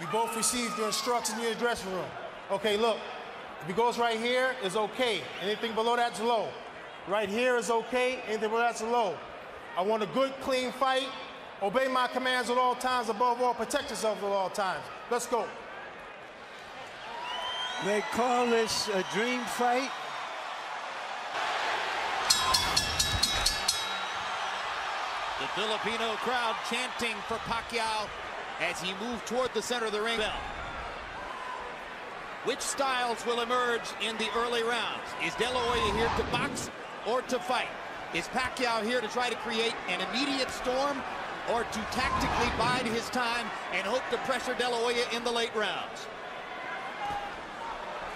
You both received your instructions in your dressing room. Okay, look. If it goes right here, it's okay. Anything below that's low. Right here is okay. Anything below that's low. I want a good, clean fight. Obey my commands at all times. Above all, protect yourself at all times. Let's go. They call this a dream fight. The Filipino crowd chanting for Pacquiao as he moved toward the center of the ring. Which styles will emerge in the early rounds? Is De La Hoya here to box or to fight? Is Pacquiao here to try to create an immediate storm or to tactically bide his time and hope to pressure De La Hoya in the late rounds?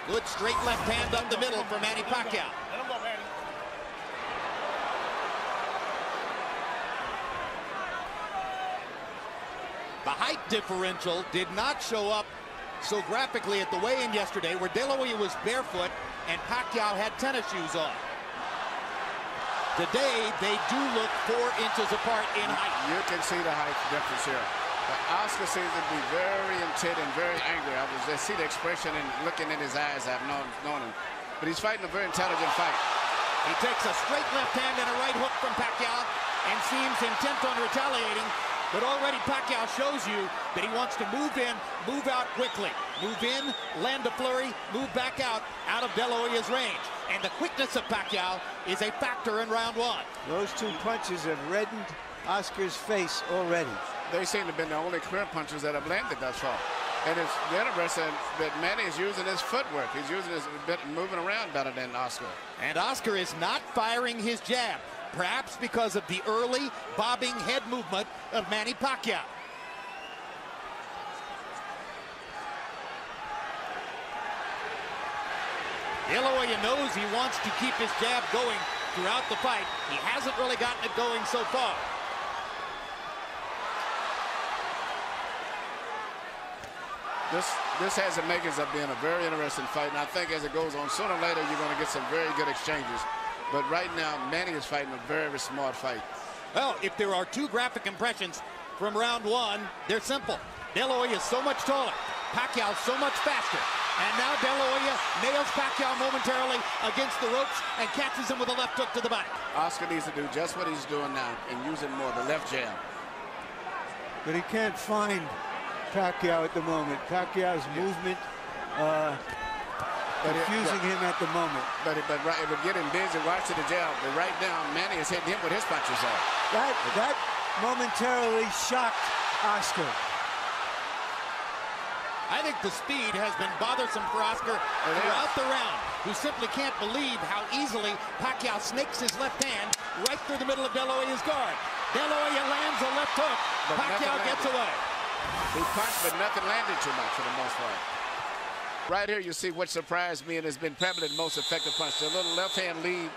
Good straight left hand up the middle for Manny Pacquiao. The height differential did not show up so graphically at the weigh-in yesterday, where De La Hoya was barefoot and Pacquiao had tennis shoes on. Today, they do look 4 inches apart in height. You can see the height difference here. Oscar seems to be very intent and very angry. I was just see the expression and looking in his eyes. I've known him. But he's fighting a very intelligent fight. He takes a straight left hand and a right hook from Pacquiao and seems intent on retaliating. But already Pacquiao shows you that he wants to move in, move out quickly. Move in, land a flurry, move back out of De La Hoya's range. And the quickness of Pacquiao is a factor in round 1. Those 2 punches have reddened Oscar's face already. They seem to have been the only clear punches that have landed thus far. And it's interesting that Manny is using his footwork. He's using his bit, moving around better than Oscar. And Oscar is not firing his jab, perhaps because of the early bobbing head movement of Manny Pacquiao. De La Hoya knows he wants to keep his jab going throughout the fight. He hasn't really gotten it going so far. This has the makings of being a very interesting fight, and I think as it goes on, sooner or later you're going to get some very good exchanges. But right now, Manny is fighting a very smart fight. Well, if there are 2 graphic impressions from round 1, they're simple. De La Hoya is so much taller, Pacquiao so much faster. And now De La Hoya nails Pacquiao momentarily against the ropes and catches him with a left hook to the back. Oscar needs to do just what he's doing now and using more the left jab. But he can't find Pacquiao at the moment. Pacquiao's movement confusing him at the moment. But right, it would get him busy watching the jab. But right now, Manny is hitting him with his punches off. That momentarily shocked Oscar. I think the speed has been bothersome for Oscar throughout the round, who simply can't believe how easily Pacquiao snakes his left hand right through the middle of De La Hoya's guard. De La Hoya lands a left hook. Pacquiao gets away. He punched, but nothing landed too much for the most part. Right here, you see what surprised me and has been probably the most effective punch. The little left-hand lead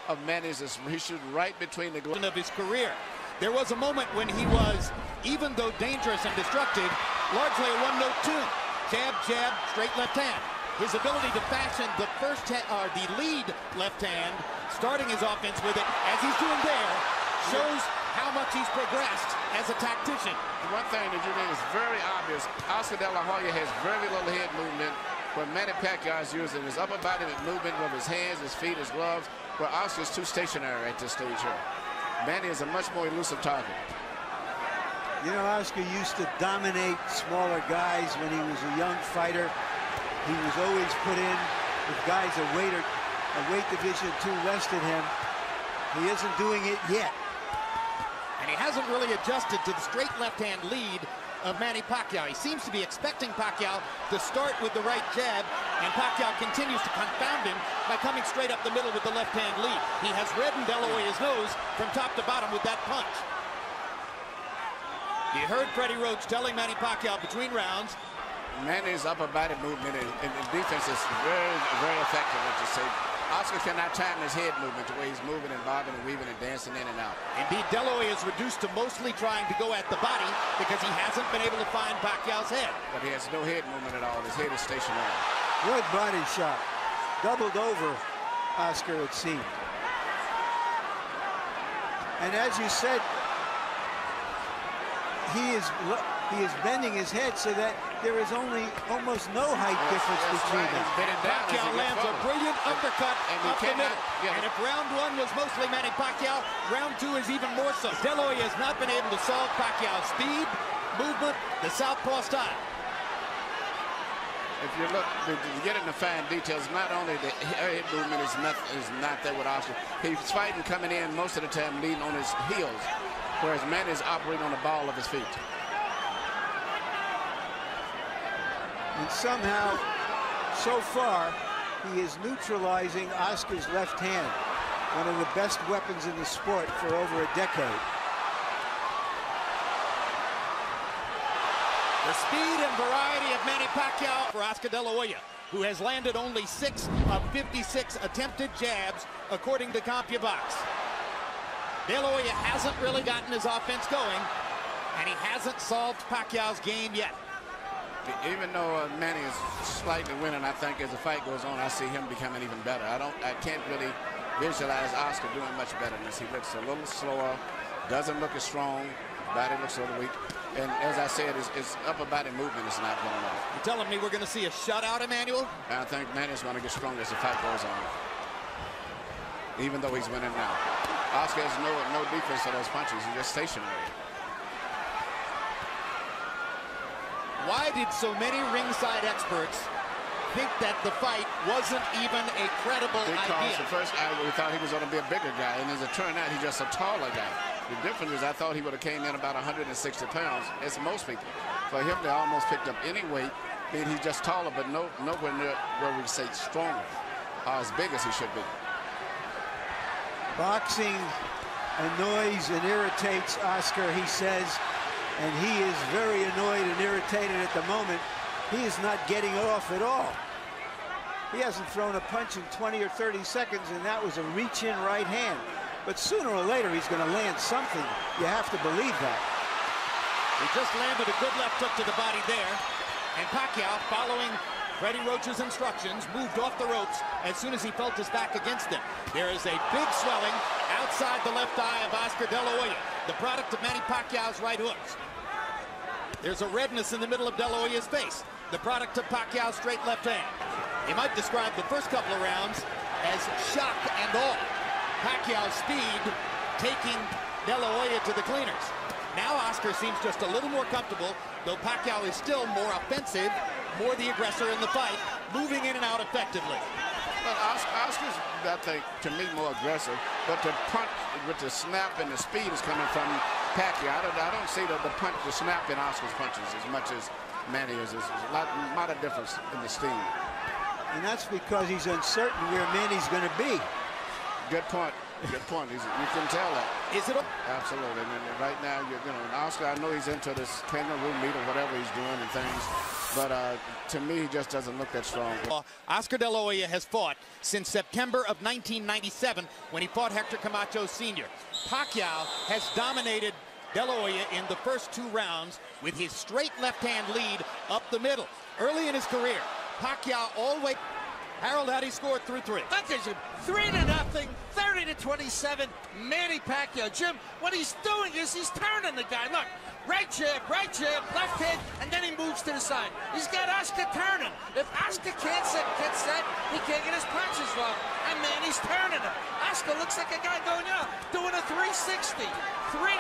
of Manny's is he shoots right between the gloves of his career. There was a moment when he was, even though dangerous and destructive, largely a one-note tune. Jab, jab, straight left hand. His ability to fashion the the lead left hand, starting his offense with it, as he's doing there, shows how much he's progressed as a tactician. One thing that you think is very obvious, Oscar De La Hoya has very little head movement, where Manny Pacquiao is using his upper body movement with his hands, his feet, his gloves, where Oscar is too stationary at this stage here. Manny is a much more elusive target. You know, Oscar used to dominate smaller guys when he was a young fighter. He was always put in with guys a weight division too less than him. He isn't doing it yet. And he hasn't really adjusted to the straight left-hand lead of Manny Pacquiao. He seems to be expecting Pacquiao to start with the right jab, and Pacquiao continues to confound him by coming straight up the middle with the left-hand lead. He has reddened De La Hoya's nose from top to bottom with that punch. You heard Freddie Roach telling Manny Pacquiao between rounds. Manny's upper body movement and defense is very effective, what you say. Oscar cannot time his head movement the way he's moving and bobbing and weaving and dancing in and out. Indeed, De La Hoya is reduced to mostly trying to go at the body because he hasn't been able to find Pacquiao's head. But he has no head movement at all. His head is stationary. Good body shot. Doubled over Oscar, it seemed. And as you said, he is bending his head so that there is almost no height difference between them. Pacquiao lands a brilliant uppercut up the middle. And if round one was mostly Manny Pacquiao, round two is even more so. De La Hoya has not been able to solve Pacquiao's speed, movement, the southpaw style. If you look, to get into fine details, not only the head movement is not there with Oscar. He's fighting coming in most of the time leading on his heels, whereas Manny is operating on the ball of his feet. And somehow, so far, he is neutralizing Oscar's left hand, one of the best weapons in the sport for over a decade. The speed and variety of Manny Pacquiao for Oscar De La Hoya, who has landed only 6 of 56 attempted jabs, according to CompuBox. De La Hoya hasn't really gotten his offense going, and he hasn't solved Pacquiao's game yet. Even though Manny is slightly winning, I think as the fight goes on, I see him becoming even better. I can't really visualize Oscar doing much better than this. He looks a little slower, doesn't look as strong, his body looks a little weak. And as I said, his upper body movement is not going on. You're telling me we're going to see a shutout, Emmanuel? I think Manny's going to get stronger as the fight goes on, even though he's winning now. Oscar has no defense for those punches. He's just stationary. Why did so many ringside experts think that the fight wasn't even a credible because idea? At first we thought he was going to be a bigger guy, and as it turned out, he's just a taller guy. The difference is I thought he would have came in about 160 pounds, as most people. For him to almost picked up any weight, then he's just taller, but nowhere near where we say stronger or as big as he should be. Boxing annoys and irritates Oscar, he says, and he is very annoyed and irritated at the moment. He is not getting off at all. He hasn't thrown a punch in 20 or 30 seconds, and that was a reach-in right hand. But sooner or later, he's going to land something. You have to believe that. He just landed a good left hook to the body there. And Pacquiao, following Freddie Roach's instructions, moved off the ropes as soon as he felt his back against him. There is a big swelling outside the left eye of Oscar De La Hoya, the product of Manny Pacquiao's right hooks. There's a redness in the middle of De La Hoya's face, the product of Pacquiao's straight left hand. You might describe the first couple of rounds as shock and awe. Pacquiao's speed taking De La Hoya to the cleaners. Now Oscar seems just a little more comfortable, though Pacquiao is still more offensive, more the aggressor in the fight, moving in and out effectively. But Oscar's, I think, to me, more aggressive. But the punch with the snap and the speed is coming from Pacquiao. I don't see the punch, the snap in Oscar's punches as much as Manny is. There's a lot of difference in the steam. And that's because he's uncertain where Manny's going to be. Good point. Good point. You can tell that. Is it? Absolutely. And right now, Oscar, I know he's into this kangaroo meat or whatever he's doing and things, but to me, he just doesn't look that strong. Oscar De La Hoya has fought since September of 1997 when he fought Hector Camacho Sr. Pacquiao has dominated De La Hoya in the first 2 rounds with his straight left-hand lead up the middle. Early in his career, Pacquiao all the way. Harold, how do you score through 3? Look at him, 3-0, 30-27, Manny Pacquiao. Jim, what he's doing is he's turning the guy. Look, right jab, left hand, and then he moves to the side. He's got Oscar turning. If Oscar can't get set, he can't get his punches wrong. And Manny's turning him. Oscar looks like a guy going out, doing a 360. 3-0.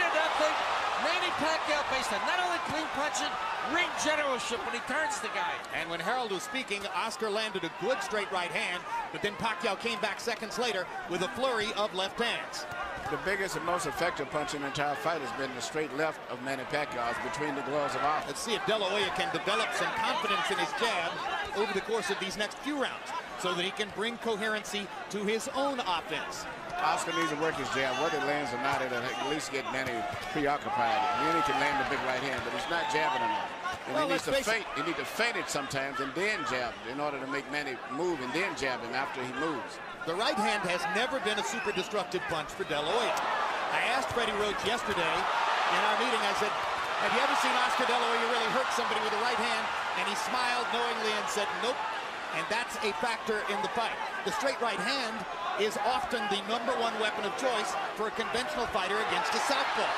Manny Pacquiao based on not only clean punching, ring generalship when he turns the guy. And when Harold was speaking, Oscar landed a good straight right hand, but then Pacquiao came back seconds later with a flurry of left hands. The biggest and most effective punch in the entire fight has been the straight left of Manny Pacquiao between the gloves of Oscar. Let's see if De La Hoya can develop some confidence in his jab over the course of these next few rounds so that he can bring coherency to his own offense. Oscar needs to work his jab. Whether it lands or not, it'll at least get Manny preoccupied. Then he can land the big right hand, but he's not jabbing enough. And he needs to feint. He needs to feint it sometimes and then jab in order to make Manny move and then jab him after he moves. The right hand has never been a super destructive punch for De La Hoya. I asked Freddie Roach yesterday in our meeting, I said, have you ever seen Oscar De La Hoya really hurt somebody with a right hand? And he smiled knowingly and said, nope. And that's a factor in the fight. The straight right hand is often the #1 weapon of choice for a conventional fighter against a southpaw.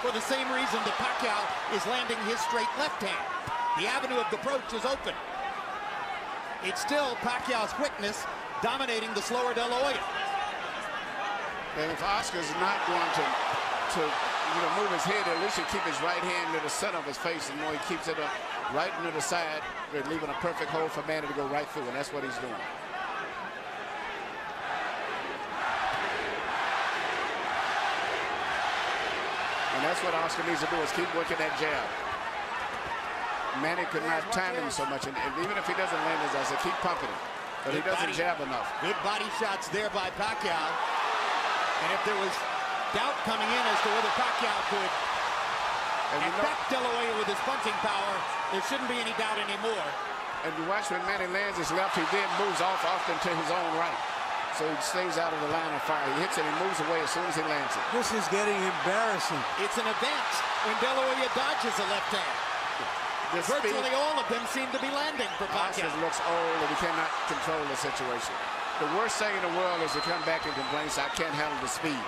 for the same reason that Pacquiao is landing his straight left hand. The avenue of approach is open. It's still Pacquiao's quickness dominating the slower De La Hoya. And if Oscar's not going to move his head, at least he keep his right hand near the center of his face, and he keeps it up right near the side, leaving a perfect hole for Manny to go right through, and that's what he's doing. And that's what Oscar needs to do, is keep working that jab. Manny could not time him so much, and even if he doesn't land his ass, keep pumping him. But he doesn't jab enough. Good body shots there by Pacquiao. And if there was doubt coming in as to whether Pacquiao could affect De La Hoya with his punching power, there shouldn't be any doubt anymore. And you watch when Manny lands his left, he then moves off often to his own right. So he stays out of the line of fire. He hits it, he moves away as soon as he lands it. This is getting embarrassing. It's an advance when De La Hoya dodges a left hand. Virtually all of them seem to be landing for Pacquiao. Oscar looks old and he cannot control the situation. The worst thing in the world is to come back and complain, I can't handle the speed.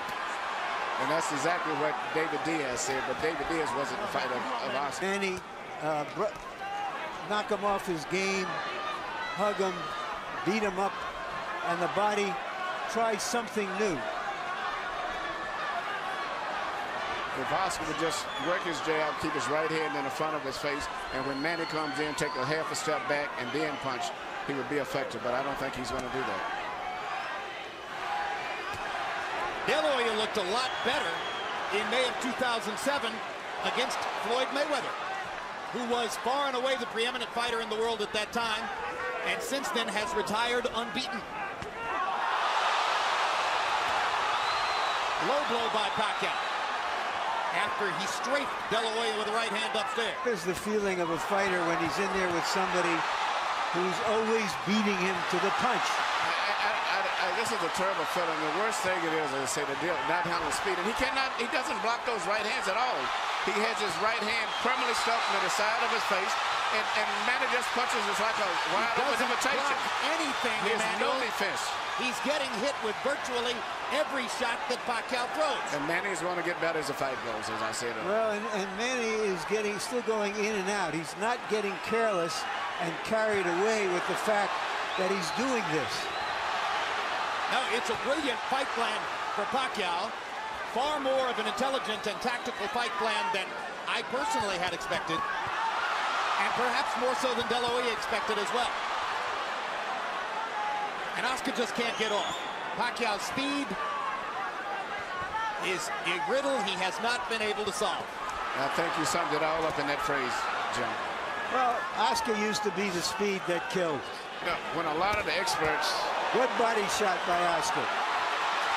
And that's exactly what David Diaz said, but David Diaz wasn't the fighter of Oscar. Manny, knock him off his game, hug him, beat him up, and the body try something new. If Oscar would just work his jab, keep his right hand in the front of his face, and when Manny comes in, take a half a step back and then punch, he would be effective, but I don't think he's going to do that. De La Hoya looked a lot better in May of 2007 against Floyd Mayweather, who was far and away the preeminent fighter in the world at that time, and since then has retired unbeaten. Low blow by Pacquiao after he strafed De La Hoya with the right hand upstairs. There's the feeling of a fighter when he's in there with somebody who's always beating him to the punch. This is a terrible feeling. The worst thing it is, as I say, the deal not handling speed, and he doesn't block those right hands at all. He has his right hand permanently stuck to the side of his face, and Manny just punches us like a wide open invitation. Anything, He has no defense. He's getting hit with virtually every shot that Pacquiao throws. And Manny's going to get better as the fight goes, as I said. Well, and Manny is still going in and out. He's not getting careless and carried away with the fact that he's doing this. No, it's a brilliant fight plan for Pacquiao. Far more of an intelligent and tactical fight plan than I personally had expected. And perhaps more so than De La Hoya expected as well. And Oscar just can't get off. Pacquiao's speed is a riddle he has not been able to solve. I think you summed it all up in that phrase, Jim. Well, Oscar used to be the speed that killed. Yeah, when a lot of the experts... Good body shot by Oscar.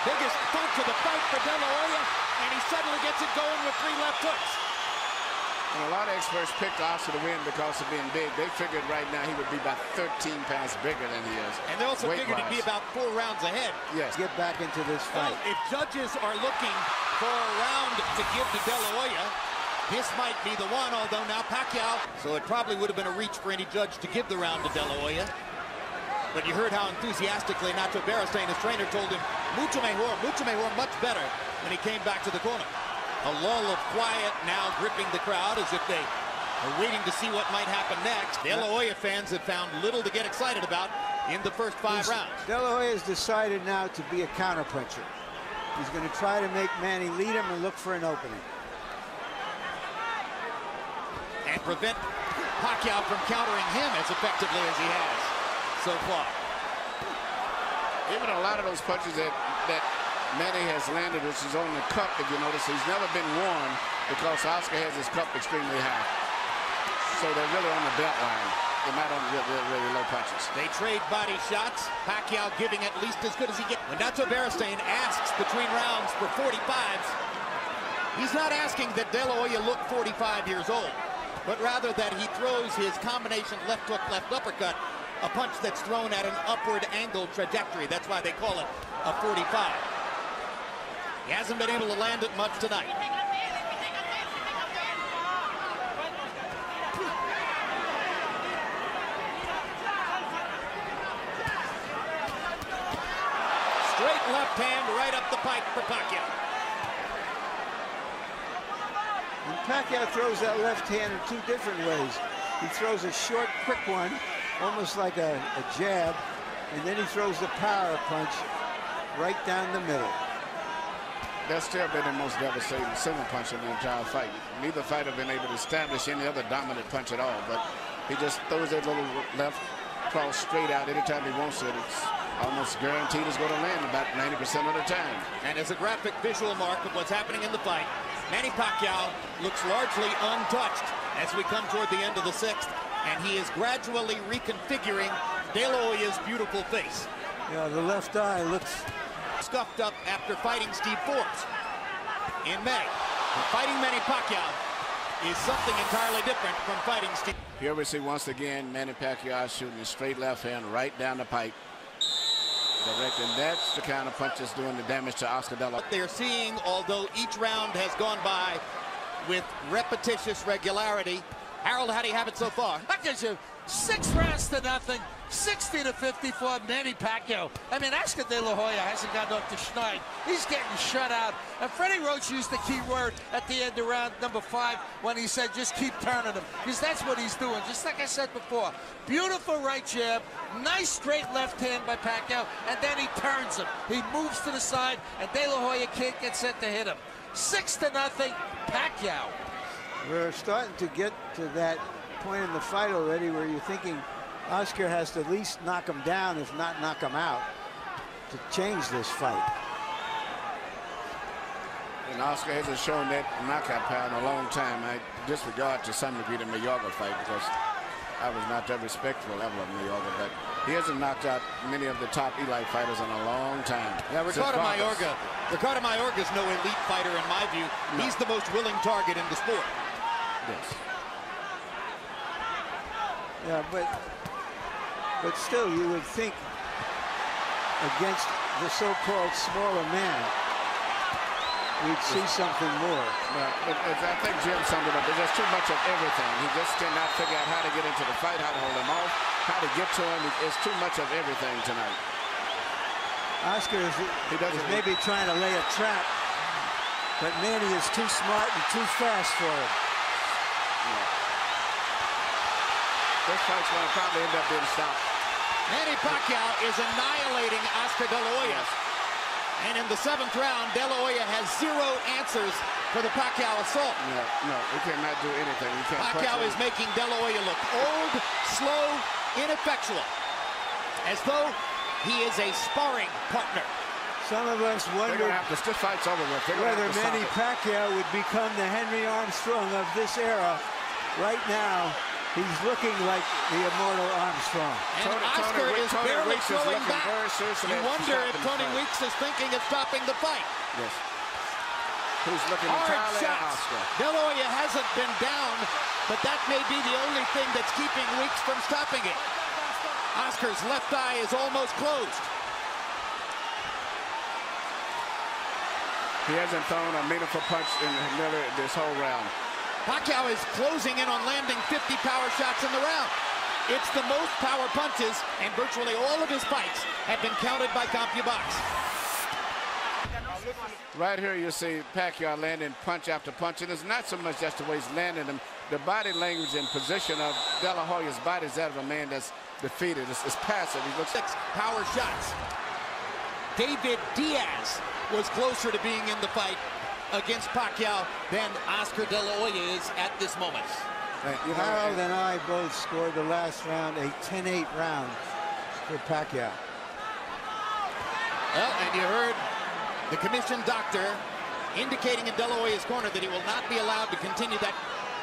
Biggest punch of the fight for De La Hoya, and he suddenly gets it going with 3 left hooks. And a lot of experts picked Oscar to win because of being big. They figured right now he would be about 13 pounds bigger than he is. And they also figured he'd be about 4 rounds ahead. Yes. Get back into this fight. Well, if judges are looking for a round to give to De La Hoya, this might be the one, although now Pacquiao. So it probably would have been a reach for any judge to give the round to De La Hoya. But you heard how enthusiastically Nacho Beristain, his trainer, told him, mucho mejor, much better, when he came back to the corner. A lull of quiet now gripping the crowd as if they are waiting to see what might happen next. De La Hoya fans have found little to get excited about in the first 5 rounds. De La Hoya has decided now to be a counterpuncher. He's going to try to make Manny lead him and look for an opening. And prevent Pacquiao from countering him as effectively as he has so far. Even a lot of those punches that Manny has landed, which is on the cup, if you notice, he's never been worn because Oscar has his cup extremely high. So they're really on the belt line. They're not on really low punches. They trade body shots. Pacquiao giving at least as good as he gets. When Nacho Beristain asks between rounds for 45s, he's not asking that De La Hoya look 45 years old, but rather that he throws his combination left hook, left uppercut, a punch that's thrown at an upward angle trajectory. That's why they call it a 45. He hasn't been able to land it much tonight. Straight left hand right up the pipe for Pacquiao. Pacquiao throws that left hand in two different ways. He throws a short, quick one, almost like a jab, and then he throws the power punch right down the middle. That's still been the most devastating single punch in the entire fight. Neither fighter been able to establish any other dominant punch at all, but he just throws that little left cross straight out anytime he wants it. It's almost guaranteed it's going to land about 90% of the time. And as a graphic visual mark of what's happening in the fight, Manny Pacquiao looks largely untouched as we come toward the end of the sixth, and he is gradually reconfiguring De La Hoya's beautiful face. Yeah, the left eye looks scuffed up after fighting Steve Forbes in May. And fighting Manny Pacquiao is something entirely different from fighting Steve. Here we see once again Manny Pacquiao shooting a straight left hand right down the pipe. Direct, and that's the kind of punch that's doing the damage to Oscar De La Hoya. What they're seeing, although each round has gone by with repetitious regularity. Harold, how do you have it so far? That gives you 6 rounds to nothing, 60-54, Manny Pacquiao. I mean, Oscar De La Hoya hasn't gotten off the schneid. He's getting shut out. And Freddie Roach used the key word at the end of round number 5 when he said, just keep turning him. Because that's what he's doing, just like I said before. Beautiful right jab, nice straight left hand by Pacquiao, and then he turns him. He moves to the side, and De La Hoya can't get set to hit him. 6-0, Pacquiao. We're starting to get to that point in the fight already where you're thinking Oscar has to at least knock him down, if not knock him out, to change this fight. And Oscar hasn't shown that knockout power in a long time. I disregard to some degree the Mayorga fight because I was not that respectful level of Mayorga, but he hasn't knocked out many of the top elite fighters in a long time. Yeah, Ricardo Mayorga's no elite fighter in my view. No. He's the most willing target in the sport. Yes. Yeah, but still, you would think against the so-called smaller man, we'd see something more. But I think Jim summed it up. There's just too much of everything. He just cannot figure out how to get into the fight, how to hold him off, how to get to him. It's too much of everything tonight. Oscar is maybe trying to lay a trap, but Manny is too smart and too fast for him. This fight's going to probably end up being stopped. Manny Pacquiao is annihilating Oscar De La Hoya. And in the 7th round, De La Hoya has 0 answers for the Pacquiao assault. No, he cannot do anything. Pacquiao is making De La Hoya look old, slow, ineffectual, as though he is a sparring partner. Some of us wonder this fight's over with. Whether Manny Pacquiao would become the Henry Armstrong of this era. Right now, he's looking like the immortal Armstrong. And Oscar is barely throwing back. You wonder if Tony Weeks is thinking of stopping the fight. Yes. Who's looking hard entirely at shots. Oscar. De La Hoya hasn't been down, but that may be the only thing that's keeping Weeks from stopping it. Oscar's left eye is almost closed. He hasn't thrown a meaningful punch in nearly this whole round. Pacquiao is closing in on landing 50 power shots in the round. It's the most power punches, and virtually all of his fights have been counted by CompuBox. Right here you see Pacquiao landing punch after punch, and it's not so much just the way he's landing them. The body language and position of De La Hoya's body is that of a man that's defeated. It's passive. He looks 6 power shots. David Diaz was closer to being in the fight against Pacquiao than Oscar De La Hoya is at this moment. Harold and I both scored the last round a 10-8 round for Pacquiao. Well, and you heard the commission doctor indicating in De La Hoya's corner that he will not be allowed to continue that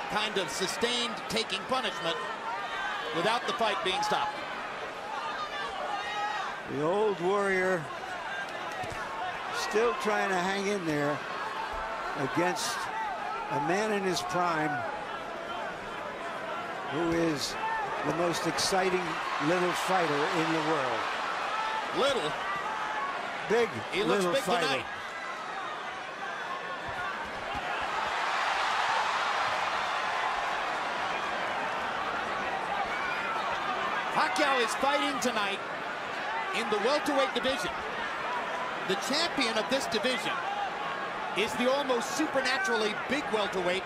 kind of sustained taking punishment without the fight being stopped. The old warrior still trying to hang in there against a man in his prime who is the most exciting little fighter in the world. Little? Big, he looks little big fighter. Tonight. Pacquiao is fighting tonight in the welterweight division. The champion of this division is the almost supernaturally big welterweight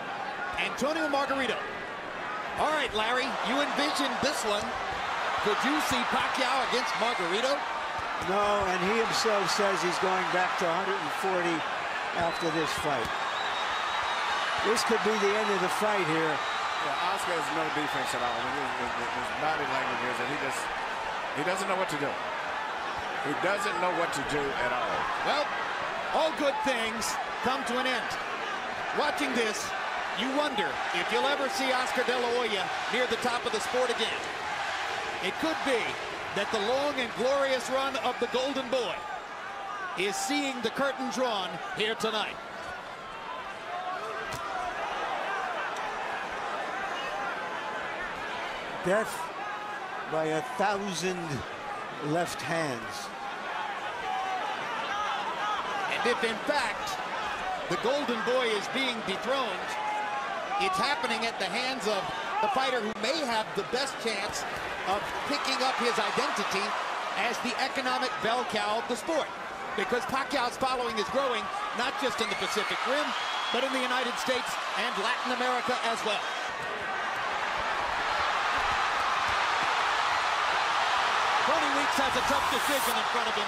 Antonio Margarito. All right, Larry, you envisioned this one. Could you see Pacquiao against Margarito? No, and he himself says he's going back to 140 after this fight. This could be the end of the fight here. Yeah, Oscar has no defense at all. I mean, his body language is that he doesn't know what to do. He doesn't know what to do at all. Well, all good things come to an end. Watching this, you wonder if you'll ever see Oscar De La Hoya near the top of the sport again. It could be that the long and glorious run of the Golden Boy is seeing the curtain drawn here tonight. Death by 1,000 left hands. And if in fact the Golden Boy is being dethroned, it's happening at the hands of the fighter who may have the best chance of picking up his identity as the economic bell cow of the sport. Because Pacquiao's following is growing, not just in the Pacific Rim, but in the United States and Latin America as well. Tony Weeks has a tough decision in front of him.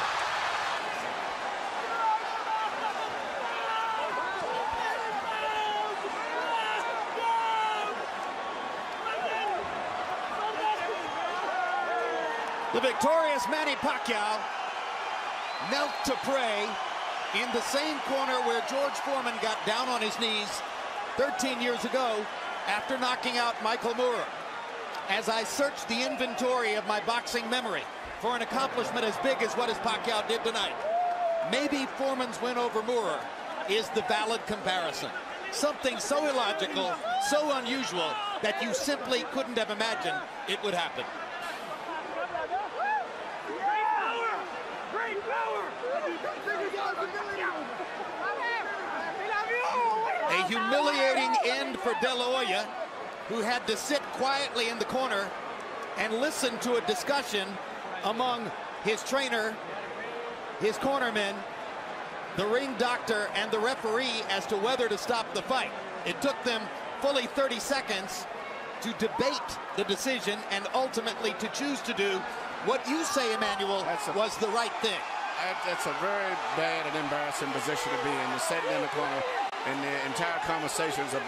The victorious Manny Pacquiao knelt to pray in the same corner where George Foreman got down on his knees 13 years ago after knocking out Michael Moorer. As I searched the inventory of my boxing memory for an accomplishment as big as what Pacquiao did tonight, maybe Foreman's win over Moorer is the valid comparison. Something so illogical, so unusual, that you simply couldn't have imagined it would happen. A humiliating end for De La Hoya, who had to sit quietly in the corner and listen to a discussion among his trainer, his cornermen, the ring doctor, and the referee as to whether to stop the fight. It took them fully 30 seconds to debate the decision and ultimately to choose to do what you say, Emmanuel, was the right thing. That's a very bad and embarrassing position to be in. You're sitting in the corner, and the entire conversation's about